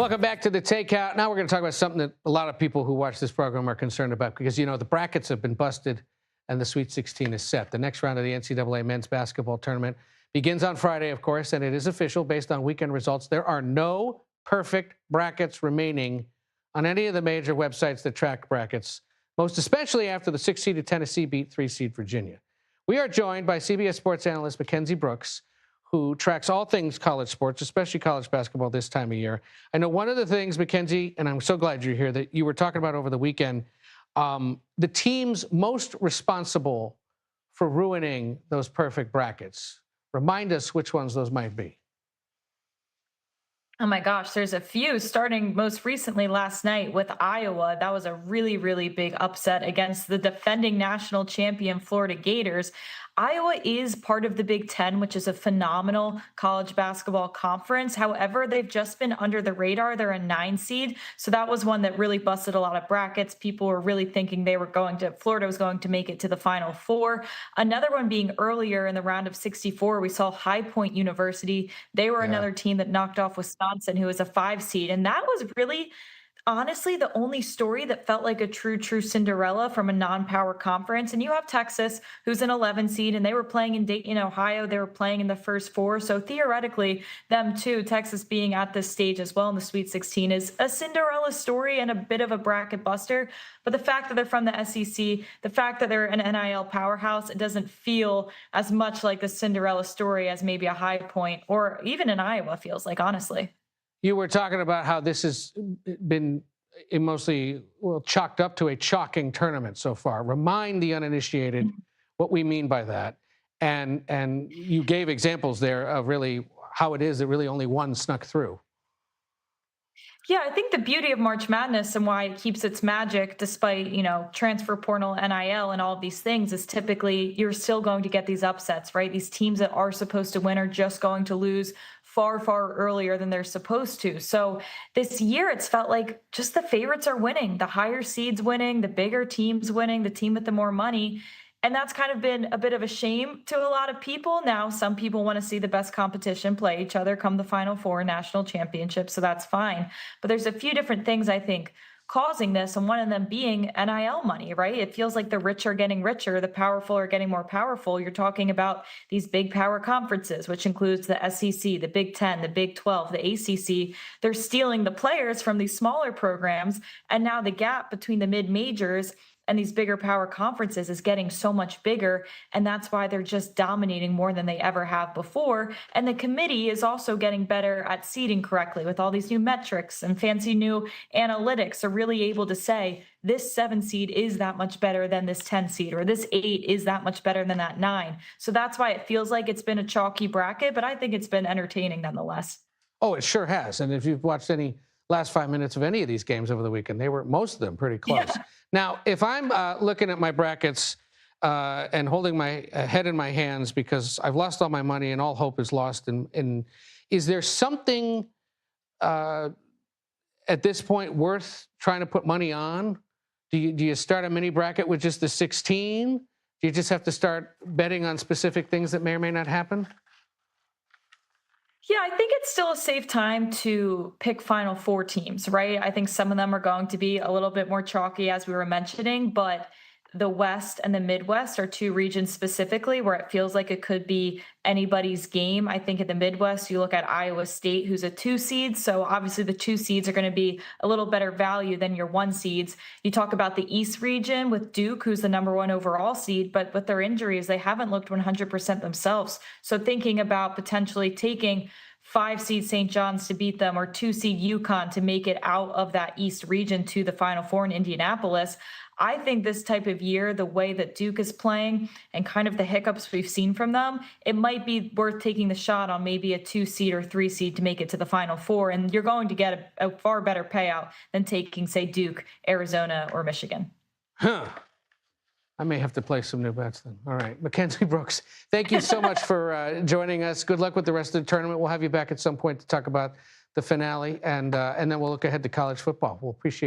Welcome back to the Takeout. Now we're going to talk about something that a lot of people who watch this program are concerned about because, you know, the brackets have been busted and the Sweet 16 is set. The next round of the NCAA men's basketball tournament begins on Friday, of course, and it is official based on weekend results. There are no perfect brackets remaining on any of the major websites that track brackets, most especially after the 6-seeded Tennessee beat 3-seed Virginia. We are joined by CBS Sports analyst Mackenzie Brooks, who tracks all things college sports, especially college basketball this time of year. I know one of the things, Mackenzie, and I'm so glad you're here, that you were talking about over the weekend, the teams most responsible for ruining those perfect brackets. Remind us which ones those might be. Oh my gosh, there's a few, starting most recently last night with Iowa. That was a really, really big upset against the defending national champion Florida Gators. Iowa is part of the Big Ten, which is a phenomenal college basketball conference. However, they've just been under the radar. They're a 9 seed. So that was one that really busted a lot of brackets. People were really thinking Florida was going to make it to the Final Four. Another one being earlier in the round of 64, we saw High Point University. They were another team that knocked off Wisconsin, who was a 5 seed. And that was really, honestly, the only story that felt like a true Cinderella from a non-power conference. And you have Texas, who's an 11 seed, and they were playing in Dayton, Ohio. They were playing in the first 4. So theoretically, them too, Texas being at this stage as well in the Sweet 16 is a Cinderella story and a bit of a bracket buster. But the fact that they're from the SEC, the fact that they're an NIL powerhouse, it doesn't feel as much like the Cinderella story as maybe a High Point or even an Iowa feels like, honestly. You were talking about how this has been mostly chalked up to a chalking tournament so far. Remind the uninitiated what we mean by that. And you gave examples there of really how it is that really only one snuck through. Yeah, I think the beauty of March Madness and why it keeps its magic despite, transfer portal, NIL, and all of these things is typically you're still going to get these upsets, right? These teams that are supposed to win are just going to lose far earlier than they're supposed to. So this year, it's felt like just the favorites are winning, the higher seeds winning, the bigger teams winning, the team with the more money. And that's kind of been a bit of a shame to a lot of people. Now, some people want to see the best competition play each other come the Final Four national championship, so that's fine. But there's a few different things, I think, causing this, and one of them being NIL money, right? It feels like the rich are getting richer, the powerful are getting more powerful. You're talking about these big power conferences, which includes the SEC, the Big Ten, the Big 12, the ACC. They're stealing the players from these smaller programs, and now the gap between the mid-majors and these bigger power conferences is getting so much bigger, and that's why they're just dominating more than they ever have before. And the committee is also getting better at seeding correctly with all these new metrics and fancy new analytics, are really able to say this 7 seed is that much better than this 10 seed, or this 8 is that much better than that 9. So that's why it feels like it's been a chalky bracket, but I think it's been entertaining nonetheless. Oh, it sure has. And if you've watched any last 5 minutes of any of these games over the weekend, most of them pretty close. Yeah. Now, if I'm looking at my brackets and holding my head in my hands because I've lost all my money and all hope is lost, and is there something at this point worth trying to put money on? Do you start a mini bracket with just the 16? Do you just have to start betting on specific things that may or may not happen? Yeah, I think it's still a safe time to pick Final Four teams, right? I think some of them are going to be a little bit more chalky, as we were mentioning, but the West and the Midwest are 2 regions specifically where it feels like it could be anybody's game. I think in the Midwest, you look at Iowa State, who's a 2 seed. So obviously the 2 seeds are going to be a little better value than your 1 seeds. You talk about the East region with Duke, who's the number 1 overall seed, but with their injuries, they haven't looked 100% themselves. So thinking about potentially taking 5 seed St. John's to beat them, or 2 seed UConn to make it out of that East region to the Final Four in Indianapolis. I think this type of year, the way that Duke is playing and kind of the hiccups we've seen from them, it might be worth taking the shot on maybe a 2 seed or 3 seed to make it to the Final Four. And you're going to get a far better payout than taking, say, Duke, Arizona, or Michigan. I may have to play some new bets then. All right. Mackenzie Brooks, thank you so much for joining us. Good luck with the rest of the tournament. We'll have you back at some point to talk about the finale, and then we'll look ahead to college football. We'll appreciate